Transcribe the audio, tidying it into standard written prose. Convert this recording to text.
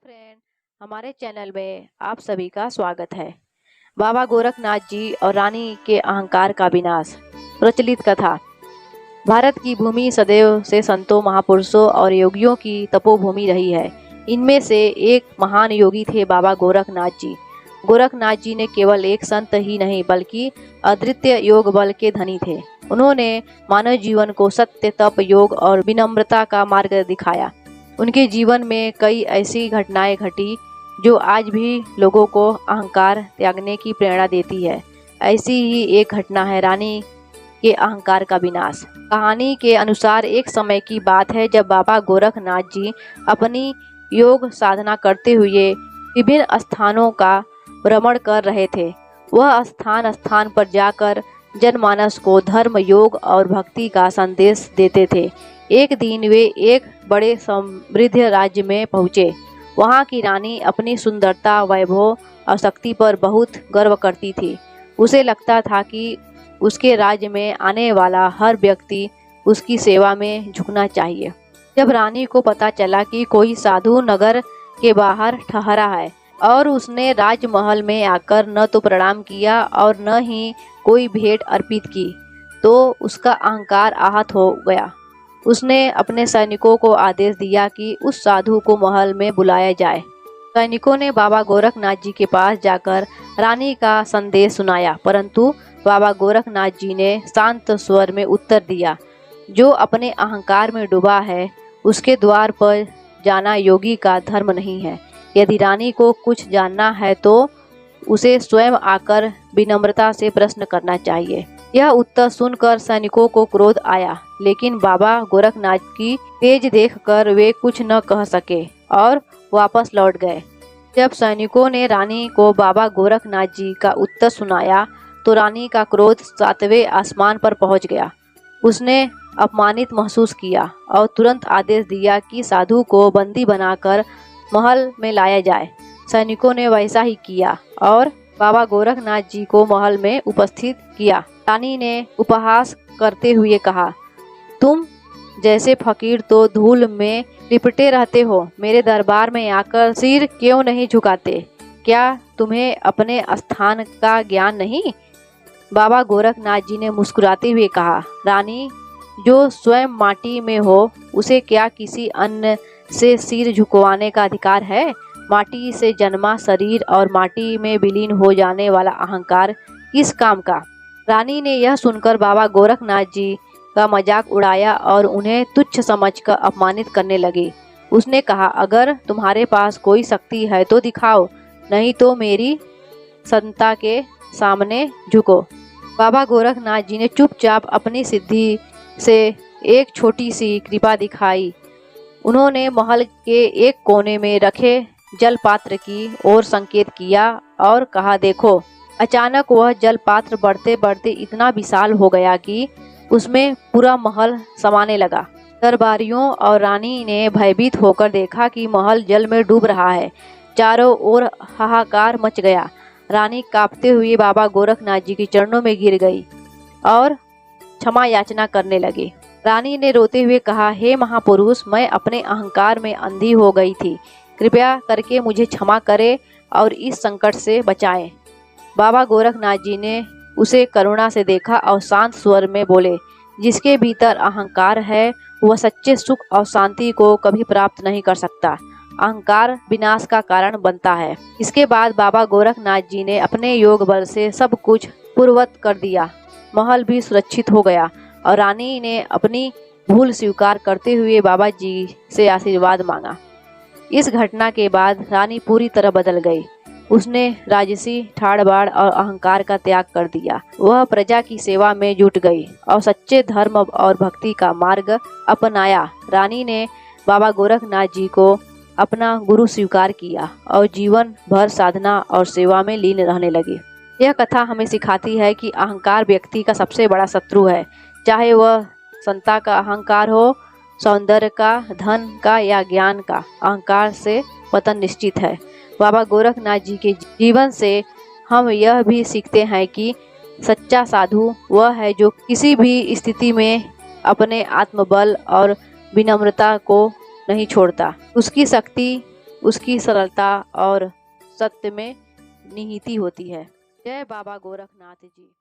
Friend, हमारे channel में आप सभी का स्वागत है। बाबा गोरखनाथ जी और रानी के अहंकार का विनाश। प्रचलित कथा। भारत की भूमि सदैव से संतों, महापुरुषों और योगियों की तपोभूमि रही है। इनमें से एक महान योगी थे बाबा गोरखनाथ जी। गोरखनाथ जी ने केवल एक संत ही नहीं बल्कि अद्वितीय योग बल के धनी थे। उन्होंने मानव जीवन को सत्य, तप, योग और विनम्रता का मार्ग दिखाया। उनके जीवन में कई ऐसी घटनाएं घटी जो आज भी लोगों को अहंकार त्यागने की प्रेरणा देती है। ऐसी ही एक घटना है रानी के अहंकार का विनाश। कहानी के अनुसार एक समय की बात है जब बाबा गोरखनाथ जी अपनी योग साधना करते हुए विभिन्न स्थानों का भ्रमण कर रहे थे। वह स्थान स्थान पर जाकर जनमानस को धर्म, योग और भक्ति का संदेश देते थे। एक दिन वे एक बड़े समृद्ध राज्य में पहुँचे। वहाँ की रानी अपनी सुंदरता, वैभव और शक्ति पर बहुत गर्व करती थी। उसे लगता था कि उसके राज्य में आने वाला हर व्यक्ति उसकी सेवा में झुकना चाहिए। जब रानी को पता चला कि कोई साधु नगर के बाहर ठहरा है और उसने राजमहल में आकर न तो प्रणाम किया और न ही कोई भेंट अर्पित की, तो उसका अहंकार आहत हो गया। उसने अपने सैनिकों को आदेश दिया कि उस साधु को महल में बुलाया जाए। सैनिकों ने बाबा गोरखनाथ जी के पास जाकर रानी का संदेश सुनाया, परंतु बाबा गोरखनाथ जी ने शांत स्वर में उत्तर दिया, जो अपने अहंकार में डूबा है उसके द्वार पर जाना योगी का धर्म नहीं है। यदि रानी को कुछ जानना है तो उसे स्वयं आकर विनम्रता से प्रश्न करना चाहिए। यह उत्तर सुनकर सैनिकों को क्रोध आया, लेकिन बाबा गोरखनाथ की तेज देखकर वे कुछ न कह सके और वापस लौट गए। जब सैनिकों ने रानी को बाबा गोरखनाथ जी का उत्तर सुनाया तो रानी का क्रोध 7वें आसमान पर पहुंच गया। उसने अपमानित महसूस किया और तुरंत आदेश दिया कि साधु को बंदी बनाकर महल में लाया जाए। सैनिकों ने वैसा ही किया और बाबा गोरखनाथ जी को महल में उपस्थित किया। रानी ने उपहास करते हुए कहा, तुम जैसे फकीर तो धूल में लिपटे रहते हो, मेरे दरबार में आकर सिर क्यों नहीं झुकाते? क्या तुम्हें अपने स्थान का ज्ञान नहीं? बाबा गोरखनाथ जी ने मुस्कुराते हुए कहा, रानी, जो स्वयं माटी में हो उसे क्या किसी अन्य से सिर झुकवाने का अधिकार है? माटी से जन्मा शरीर और माटी में विलीन हो जाने वाला अहंकार किस काम का? रानी ने यह सुनकर बाबा गोरखनाथ जी का मजाक उड़ाया और उन्हें तुच्छ समझकर अपमानित करने लगी। उसने कहा, अगर तुम्हारे पास कोई शक्ति है तो दिखाओ, नहीं तो मेरी संता के सामने झुको। बाबा गोरखनाथ जी ने चुपचाप अपनी सिद्धि से एक छोटी सी कृपा दिखाई। उन्होंने महल के एक कोने में रखे जल पात्र की ओर संकेत किया और कहा, देखो। अचानक वह जल पात्र बढ़ते बढ़ते इतना विशाल हो गया कि उसमें पूरा महल समाने लगा। दरबारियों और रानी ने भयभीत होकर देखा कि महल जल में डूब रहा है। चारों ओर हाहाकार मच गया। रानी कांपते हुए बाबा गोरखनाथ जी के चरणों में गिर गई और क्षमा याचना करने लगी। रानी ने रोते हुए कहा, हे महापुरुष, मैं अपने अहंकार में अंधी हो गई थी। कृपया करके मुझे क्षमा करें और इस संकट से बचाएं। बाबा गोरखनाथ जी ने उसे करुणा से देखा और शांत स्वर में बोले, जिसके भीतर अहंकार है वह सच्चे सुख और शांति को कभी प्राप्त नहीं कर सकता। अहंकार विनाश का कारण बनता है। इसके बाद बाबा गोरखनाथ जी ने अपने योग बल से सब कुछ पूर्ववत कर दिया। महल भी सुरक्षित हो गया और रानी ने अपनी भूल स्वीकार करते हुए बाबा जी से आशीर्वाद मांगा। इस घटना के बाद रानी पूरी तरह बदल गई। उसने राजसी, ठाड़-बाड़ और अहंकार का त्याग कर दिया। वह प्रजा की सेवा में जुट गई और सच्चे धर्म और भक्ति का मार्ग अपनाया। रानी ने बाबा गोरखनाथ जी को अपना गुरु स्वीकार किया और जीवन भर साधना और सेवा में लीन रहने लगी। यह कथा हमें सिखाती है कि अहंकार व्यक्ति का सबसे बड़ा शत्रु है। चाहे वह संता का अहंकार हो, सौंदर्य का, धन का या ज्ञान का, अहंकार से पतन निश्चित है। बाबा गोरखनाथ जी के जीवन से हम यह भी सीखते हैं कि सच्चा साधु वह है जो किसी भी स्थिति में अपने आत्मबल और विनम्रता को नहीं छोड़ता। उसकी शक्ति उसकी सरलता और सत्य में निहित होती है। जय बाबा गोरखनाथ जी।